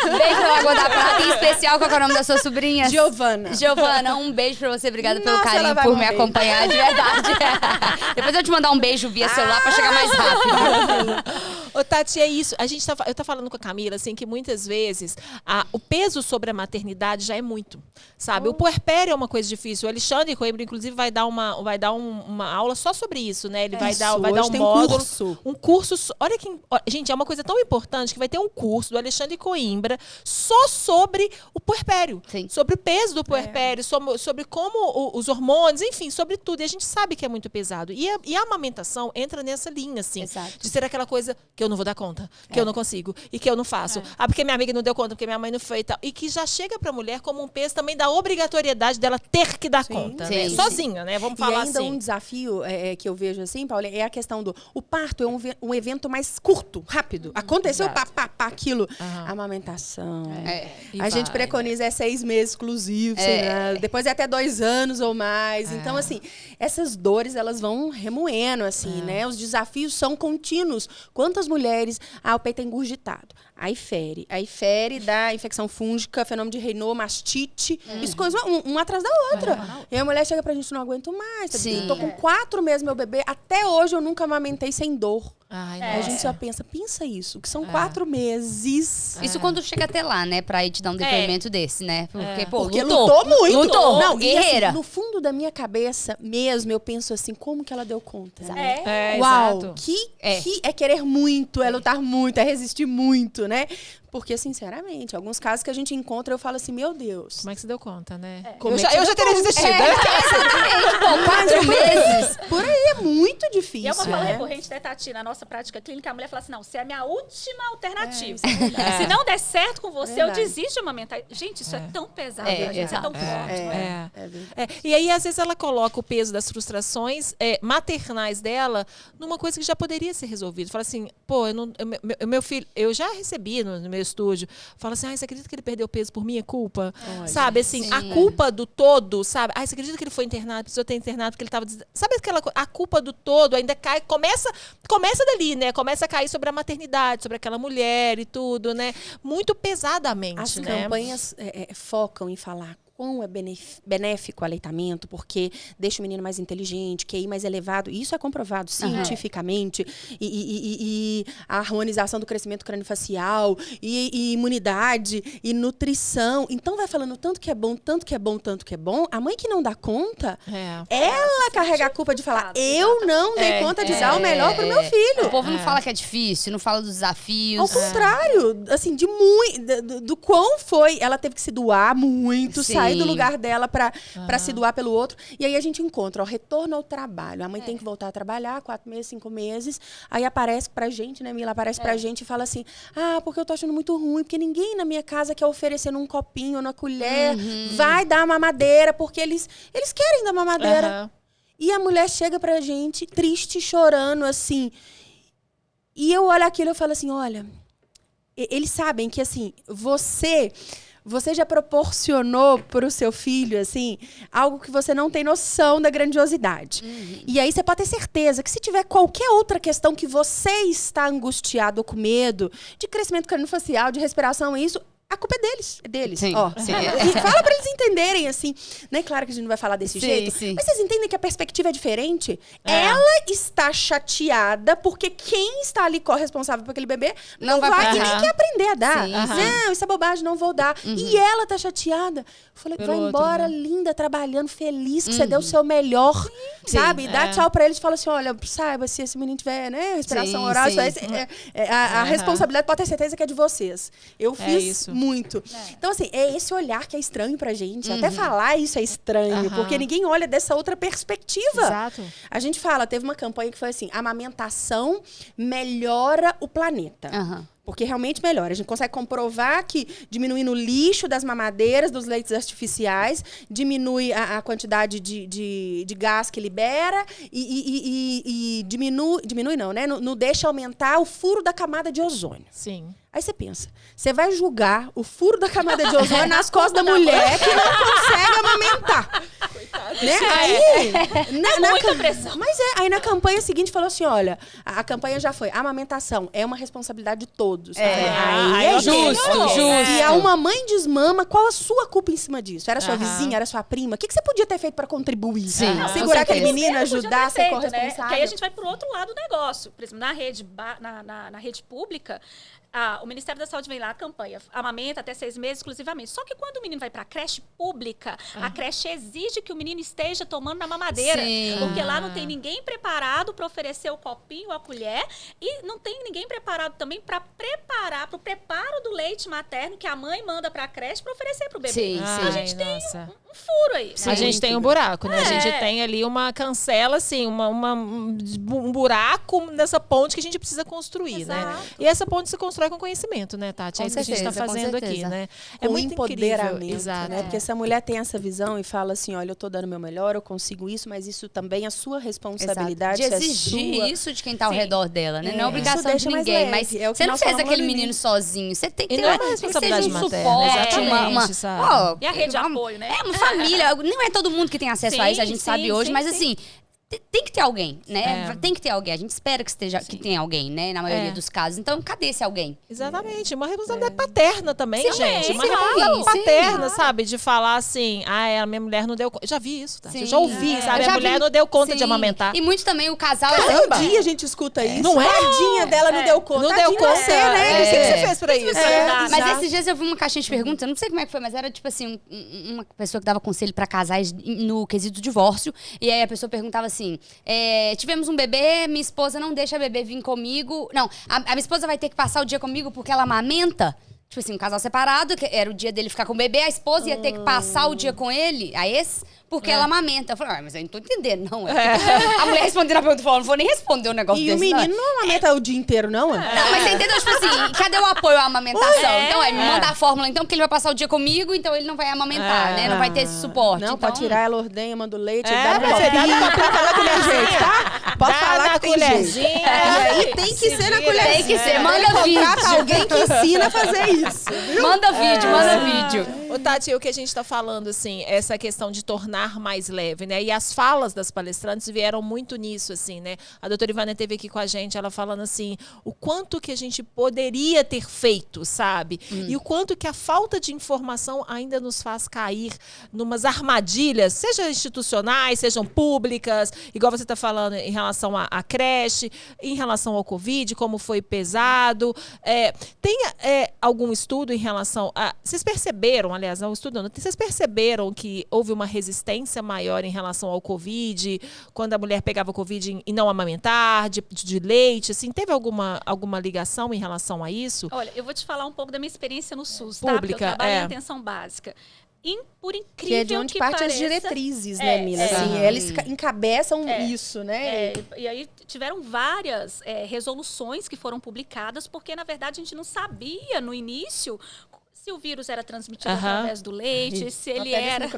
Beijo pra Lagoa da Prata, em especial, qual é o nome da sua sobrinha? Giovana, um beijo pra você, obrigada pelo carinho, por me acompanhar, de verdade. Depois eu te mandar um beijo via celular pra chegar mais rápido. Ô, Tati, é isso. Eu tô falando com a Camila, assim, que muitas vezes o peso sobre a maternidade já é muito, sabe? O puerpério é uma coisa difícil. O Alexandre Coimbra, inclusive, vai dar uma aula só sobre isso, né? Ele vai dar um módulo. Um curso. Olha que... Gente, é uma coisa tão importante que vai ter um curso do Alexandre Coimbra só sobre o puerpério. Sim. Sobre o peso do puerpério, sobre como os hormônios, enfim, sobre tudo. E a gente sabe que é muito pesado. E a amamentação entra nessa linha, assim. Exato. De ser aquela coisa que eu não vou dar conta, que eu não consigo e que eu não faço. Porque minha amiga não deu conta, porque minha mãe não foi e tal. E que já chega pra mulher como um peso também da obrigatoriedade dela ter que dar conta, né? Sozinha, né? Vamos falar assim. E ainda um desafio que eu vejo assim, Paula, é a questão do... O parto é um evento mais curto, rápido. Aconteceu, aquilo. A amamentação. A gente preconiza 6 meses exclusivos, né? Depois é até 2 anos ou mais. Então, assim, essas dores, elas vão remoendo, assim, né? Os desafios são contínuos. Quantas mulheres... o peito é engurgitado. Aí fere, dá infecção fúngica, fenômeno de Raynaud, mastite. Isso coisa uma atrás da outra. E a mulher chega pra gente, não aguento mais. Eu tô com 4 meses, meu bebê. Até hoje eu nunca amamentei sem dor. A gente só pensa isso, que são 4 meses. Isso quando chega até lá, né? Pra ir te dar um depoimento desse, né? Porque lutou muito. Lutou. Não, guerreira. Assim, no fundo da minha cabeça mesmo, eu penso assim, como que ela deu conta? Uau, exato. Que é querer muito, é lutar muito, é resistir muito, né? Porque, sinceramente, alguns casos que a gente encontra, eu falo assim, meu Deus. Como é que você deu conta, né? Eu já teria desistido. Exatamente. 4 meses. Por aí é muito difícil. E é uma fala recorrente, né, Tati? Na nossa prática clínica, a mulher fala assim, não, você é a minha última alternativa. Se não der certo com você, eu desisto de amamentar. Gente, isso é tão pesado, isso é tão forte. E aí, às vezes, ela coloca o peso das frustrações maternais dela numa coisa que já poderia ser resolvida. Fala assim, meu filho, eu já recebi no meu estúdio, fala assim, você acredita que ele perdeu peso por minha culpa? Sabe, assim, a culpa do todo, sabe? Você acredita que ele foi internado, precisou ter internado porque ele estava... Sabe a culpa do todo ainda cai, começa dali, né? Começa a cair sobre a maternidade, sobre aquela mulher e tudo, né? Muito pesadamente, As né? campanhas focam em falar quão é benéfico o aleitamento, porque deixa o menino mais inteligente, QI mais elevado. Isso é comprovado cientificamente. E a harmonização do crescimento crâniofacial, e imunidade, e nutrição. Então vai falando tanto que é bom, tanto que é bom, tanto que é bom. A mãe que não dá conta, ela carrega a culpa de falar, eu não dei conta de dar o melhor pro meu filho. O povo não fala que é difícil, não fala dos desafios. Ao contrário, assim, do quão foi. Ela teve que se doar muito, sair do lugar dela pra se doar pelo outro. E aí a gente encontra o retorno ao trabalho. A mãe tem que voltar a trabalhar 4 meses, 5 meses. Aí aparece pra gente, né, Mila? Aparece pra gente e fala assim, porque eu tô achando muito ruim, porque ninguém na minha casa quer oferecer num copinho, na colher, vai dar mamadeira, porque eles querem dar mamadeira. E a mulher chega pra gente, triste, chorando, assim. E eu olho aquilo e falo assim, olha, eles sabem que, assim, você já proporcionou para o seu filho, assim, algo que você não tem noção da grandiosidade. E aí você pode ter certeza que se tiver qualquer outra questão que você está angustiado ou com medo, de crescimento crâniofacial, de respiração, isso... A culpa é deles. Sim. E fala pra eles entenderem, assim, né? Claro que a gente não vai falar desse jeito, mas vocês entendem que a perspectiva é diferente? Ela está chateada porque quem está ali corresponsável por aquele bebê não vai e nem quer aprender a dar. Não, isso é bobagem, não vou dar. E ela tá chateada. Eu falei, vai embora, linda, trabalhando, feliz, que você deu o seu melhor, sabe? Dá tchau pra eles e fala assim, olha, saiba, se esse menino tiver, né, respiração oral, a responsabilidade pode ter certeza que é de vocês. Eu fiz muito. Então, assim, é esse olhar que é estranho pra gente. Até falar isso é estranho, porque ninguém olha dessa outra perspectiva. Exato. A gente fala, teve uma campanha que foi assim, a amamentação melhora o planeta. Porque realmente melhora. A gente consegue comprovar que diminuindo o lixo das mamadeiras, dos leites artificiais, diminui a quantidade de gás que libera e diminui não, né? Não deixa aumentar o furo da camada de ozônio. Sim. Aí você pensa, você vai julgar o furo da camada de ozônio nas costas da mulher que não consegue amamentar. Né? Aí, muita pressão. Mas aí na campanha seguinte falou assim, olha, a campanha já foi, a amamentação é uma responsabilidade de todos. todos. Aí é justo. E a uma mãe desmama, qual a sua culpa em cima disso? Era sua vizinha, era sua prima? O que você podia ter feito para contribuir? Sim. Segurar aquele menino, ajudar, ser feito, corresponsável. Porque aí a gente vai pro outro lado do negócio. Por exemplo, na rede pública, o Ministério da Saúde vem lá, a campanha, amamenta até 6 meses exclusivamente. Só que quando o menino vai para a creche pública, a creche exige que o menino esteja tomando na mamadeira. Sim. Porque lá não tem ninguém preparado para oferecer o copinho, a colher, e não tem ninguém preparado também para preparar, para o preparo do leite materno que a mãe manda para a creche para oferecer para o bebê. Sim, então a gente tem um furo aí. A gente tem um buraco, né? A gente tem ali uma cancela, assim, um buraco nessa ponte que a gente precisa construir, né? E essa ponte se constrói com conhecimento, né, Tati? É isso que a gente está fazendo aqui, né? É muito empoderamento, incrível. Exato. né? Porque se a mulher tem essa visão e fala assim, olha, eu tô dando o meu melhor, eu consigo isso, mas isso também é sua responsabilidade. De exigir isso de quem tá ao redor dela, né? Não é obrigação de mais ninguém, leve. mas você não fez aquele menino sozinho. Você tem que ter não é uma responsabilidade materna, suporte, exatamente, sabe? E a rede de apoio, né? É uma família. Não é todo mundo que tem acesso a isso, a gente sabe hoje, mas assim, tem que ter alguém, né? Tem que ter alguém. A gente espera que tenha alguém, né? Na maioria dos casos. Então, cadê esse alguém? Exatamente. Uma responsabilidade paterna também, gente. Uma sim, responsabilidade sim. paterna, sabe? De falar assim, a minha mulher não deu conta. Já vi isso, tá? Eu já ouvi, sabe? A mulher não deu conta de amamentar. E muito também o casal... Todo dia a gente escuta isso. Não é? Tadinha dela não deu conta. Não deu conta, né? O que você fez pra isso? Mas esses dias eu vi uma caixinha de perguntas, eu não sei como é que foi, mas era tipo assim, uma pessoa que dava conselho pra casais no quesito divórcio, e aí a pessoa perguntava assim, tivemos um bebê, minha esposa não deixa a bebê vir comigo, não, a minha esposa vai ter que passar o dia comigo porque ela amamenta? Tipo assim, um casal separado, que era o dia dele ficar com o bebê, a esposa ia ter que passar o dia com ele, porque ela amamenta. Eu falei, mas eu não tô entendendo, não. A mulher respondendo a pergunta, falou, não vou nem responder um negócio e desse. E o menino não amamenta o dia inteiro, não? Não, mas você entendeu? Tipo assim, cadê o apoio à amamentação? Então, me manda a fórmula, então, porque ele vai passar o dia comigo, então ele não vai amamentar, né? Não vai ter esse suporte. Não, então... pode tirar, ela ordenha, manda o leite, dá pra você dar pode falar que tem jeito, tá? Pode falar que tem jeito. E aí tem que ser na colherzinha. Tem que ser, manda vídeo. Contrata alguém que ensina a fazer isso. Manda vídeo. Ô, Tati, o que a gente está falando, assim, essa questão de tornar mais leve, né? E as falas das palestrantes vieram muito nisso, assim, né? A doutora Ivana esteve aqui com a gente, ela falando assim, o quanto que a gente poderia ter feito, sabe? E o quanto que a falta de informação ainda nos faz cair numas armadilhas, seja institucionais, sejam públicas, igual você está falando em relação à creche, em relação ao Covid, como foi pesado. Tem algum estudo em relação a... Vocês perceberam, aliás, não estudando, vocês perceberam que houve uma resistência maior em relação ao Covid, quando a mulher pegava o Covid e não amamentar, de leite, assim, teve alguma ligação em relação a isso? Olha, eu vou te falar um pouco da minha experiência no SUS, tá? Pública, porque eu trabalho em atenção básica. Por incrível que é de onde parte as diretrizes, né, Mila? Assim, eles encabeçam isso, né? E aí tiveram várias resoluções que foram publicadas, porque, na verdade, a gente não sabia no início se o vírus era transmitido através do leite, se ele era...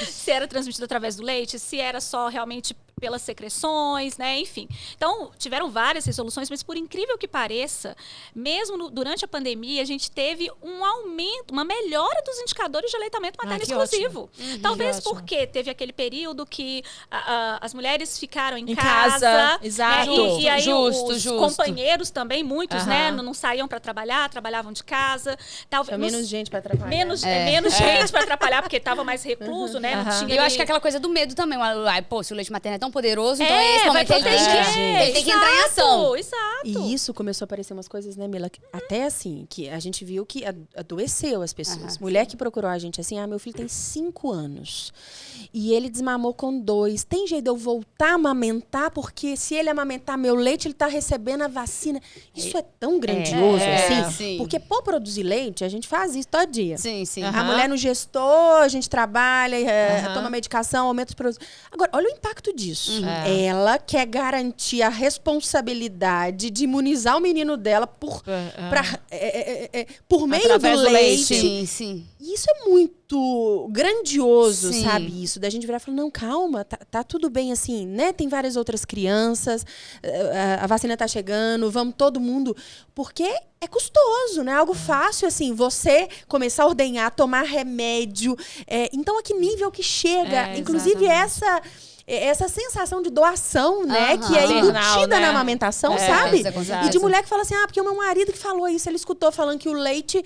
se era transmitido através do leite, se era só realmente pelas secreções, né? Enfim. Então, tiveram várias resoluções, mas por incrível que pareça, mesmo durante a pandemia, a gente teve um aumento, uma melhora dos indicadores de aleitamento materno exclusivo. Talvez porque teve aquele período que as mulheres ficaram em casa. Exato. Né? E aí os companheiros também, muitos, né? Não saíam para trabalhar, trabalhavam de casa. Talvez menos gente para atrapalhar. Menos gente para atrapalhar, porque estava mais recluso, né? Não tinha eu acho que é aquela coisa do medo também. Pô, se o leite materno é tão poderoso, então esse momento ele tem que entrar em ação. Exato. E isso começou a aparecer umas coisas, né, Mila? Até assim, que a gente viu que adoeceu as pessoas. Mulher que procurou a gente assim, meu filho tem 5 anos. E ele desmamou com 2. Tem jeito de eu voltar a amamentar? Porque se ele amamentar meu leite, ele tá recebendo a vacina. Isso é tão grandioso, assim. Sim. Porque por produzir leite, a gente faz isso todo dia. Sim, sim. A mulher no gestor, a gente trabalha, toma medicação, aumenta os produtos. Agora, olha o impacto disso. Ela quer garantir a responsabilidade de imunizar o menino dela por meio através do leite. Sim, sim. E isso é muito grandioso, Sim. sabe? Isso, da gente virar e falar, não, calma, tá tudo bem assim, né? Tem várias outras crianças, a vacina tá chegando, vamos todo mundo... Porque é custoso, né? Algo fácil, assim, você começar a ordenhar, tomar remédio. Então, a que nível que chega? Inclusive, essa sensação de doação, né? Que é embutida na amamentação, sabe? E de mulher que fala assim, porque o meu marido que falou isso, ele escutou falando que o leite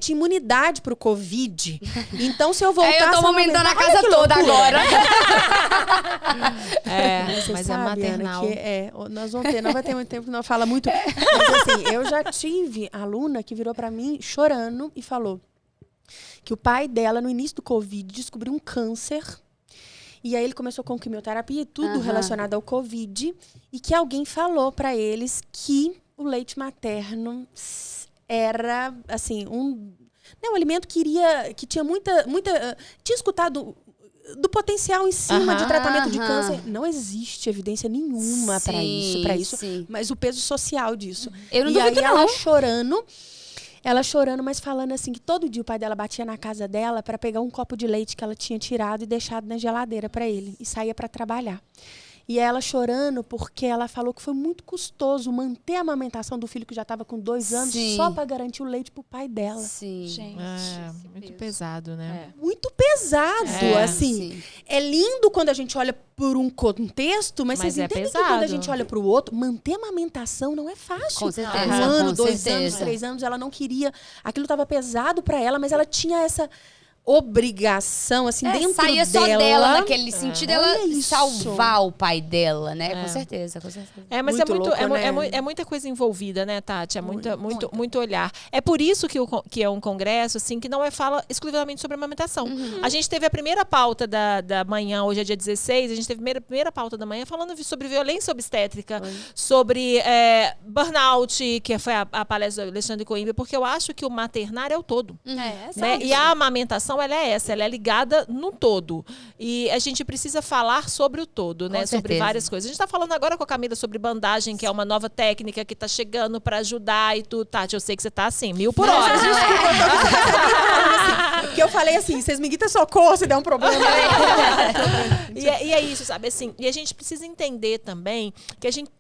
tinha imunidade pro Covid. Então, se eu voltar... eu tô amamentando a casa toda agora. Mas é maternal. Nós vamos ter, não vai ter muito tempo que não fala muito. Mas assim, eu já tive aluna que virou pra mim chorando e falou que o pai dela, no início do Covid, descobriu um câncer. E aí ele começou com quimioterapia e tudo relacionado ao Covid. E que alguém falou pra eles que o leite materno era, assim, um alimento que tinha muita... tinha escutado do potencial em cima de tratamento de câncer. Não existe evidência nenhuma para isso. Mas o peso social disso. Eu não duvido, ela chorando, mas falando assim, que todo dia o pai dela batia na casa dela para pegar um copo de leite que ela tinha tirado e deixado na geladeira para ele. E saía para trabalhar. E ela chorando porque ela falou que foi muito custoso manter a amamentação do filho que já estava com 2 anos só para garantir o leite pro pai dela. Sim. Gente, muito pesado, né? Muito pesado, assim. É lindo quando a gente olha por um contexto, mas vocês entendem que quando a gente olha pro outro, manter a amamentação não é fácil. Com certeza. 1 ano, 2 anos, 3 anos, ela não queria. Aquilo estava pesado para ela, mas ela tinha essa obrigação, assim, dentro saía dela. Só dela naquele sentido, ela salvar o pai dela, né? Com certeza. Mas muito louco, é muita coisa envolvida, né, Tati? É muito olhar. É por isso que é um congresso, assim, que não fala exclusivamente sobre amamentação. A gente teve a primeira pauta da manhã, hoje é dia 16, a gente teve a primeira pauta da manhã falando sobre violência obstétrica, sobre burnout, que foi a palestra do Alexandre Coimbra, porque eu acho que o maternar é o todo. Né? E a amamentação, ela é ligada no todo. E a gente precisa falar sobre o todo, né? Sobre várias coisas. A gente está falando agora com a Camila sobre bandagem, que é uma nova técnica que está chegando para ajudar e tudo. Tati, eu sei que você está assim, 1000 por hora. Porque eu falei assim, vocês me gritam socorro se der um problema. E é isso, sabe? Assim, e a gente precisa entender também que a gente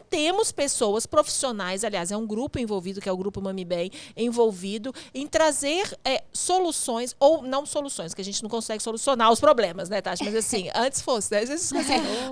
temos pessoas profissionais, aliás, é um grupo envolvido, que é o Grupo Mami Bem, envolvido em trazer soluções, ou não soluções, que a gente não consegue solucionar os problemas, né, Tati? Mas assim, antes fosse, né?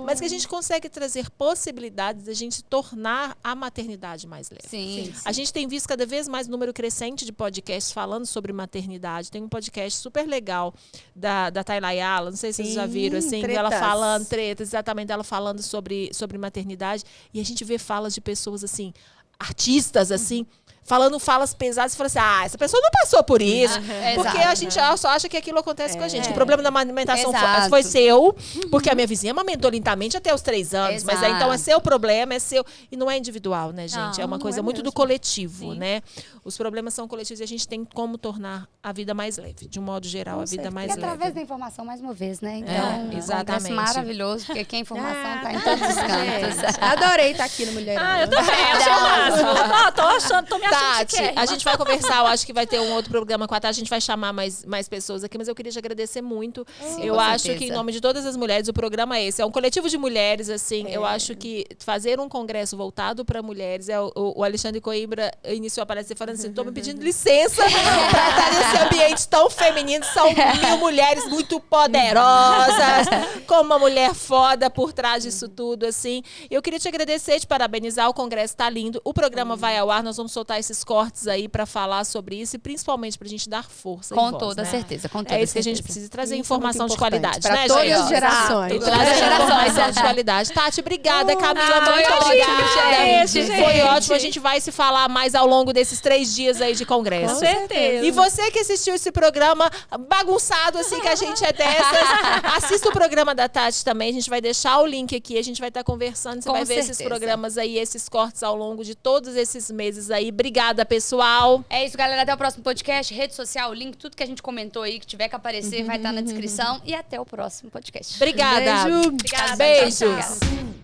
Mas que a gente consegue trazer possibilidades da gente tornar a maternidade mais leve. Sim. A gente tem visto cada vez mais número crescente de podcasts falando sobre maternidade. Tem um podcast super legal da Tayla Ayala, não sei se vocês já viram, assim, ela falando, exatamente, ela falando sobre maternidade. E a gente vê falas de pessoas, assim, artistas, assim, falando falas pesadas e fala assim, essa pessoa não passou por isso. Porque a gente só acha que aquilo acontece com a gente. Que o problema da amamentação foi seu, porque a minha vizinha amamentou lentamente até os 3 anos. Mas então é seu problema, é seu. E não é individual, né, gente? É uma coisa muito do coletivo, né? Os problemas são coletivos e a gente tem como tornar a vida mais leve. De um modo geral, a vida mais leve. E através da informação, mais uma vez, né? Então, exatamente. É maravilhoso, porque aqui a informação está em todos os cantos. Adorei estar aqui no Mulherão. Eu também, achei o máximo. Tô me achando Tati, a gente vai conversar, eu acho que vai ter um outro programa com a Tati, a gente vai chamar mais pessoas aqui, mas eu queria te agradecer muito. Eu acho que em nome de todas as mulheres, o programa é esse. É um coletivo de mulheres, assim, eu acho que fazer um congresso voltado para mulheres, o Alexandre Coimbra iniciou a palestra falando assim, tô me pedindo licença para estar nesse ambiente tão feminino, são 1000 mulheres muito poderosas, com uma mulher foda por trás disso tudo, assim. Eu queria te agradecer, te parabenizar, o congresso tá lindo, o programa vai ao ar, nós vamos soltar esses cortes aí para falar sobre isso e principalmente pra gente dar força com e voz, toda né? certeza, com toda É isso que a gente precisa, trazer informação de qualidade, pra né, todas gente? as gerações. E trazer informação de qualidade. Tati, obrigada, Camila, muito obrigada. Foi ótimo, a gente vai se falar mais ao longo desses 3 dias aí de congresso. Com certeza. E você que assistiu esse programa bagunçado, assim, que a gente é dessas, assista o programa da Tati também, a gente vai deixar o link aqui, a gente vai estar conversando, você vai ver esses programas aí, esses cortes ao longo de todos esses meses aí. Obrigada, pessoal. É isso, galera. Até o próximo podcast, rede social, link, tudo que a gente comentou aí, que tiver que aparecer, vai estar na descrição. E até o próximo podcast. Obrigada. Beijo. Obrigada. Beijos.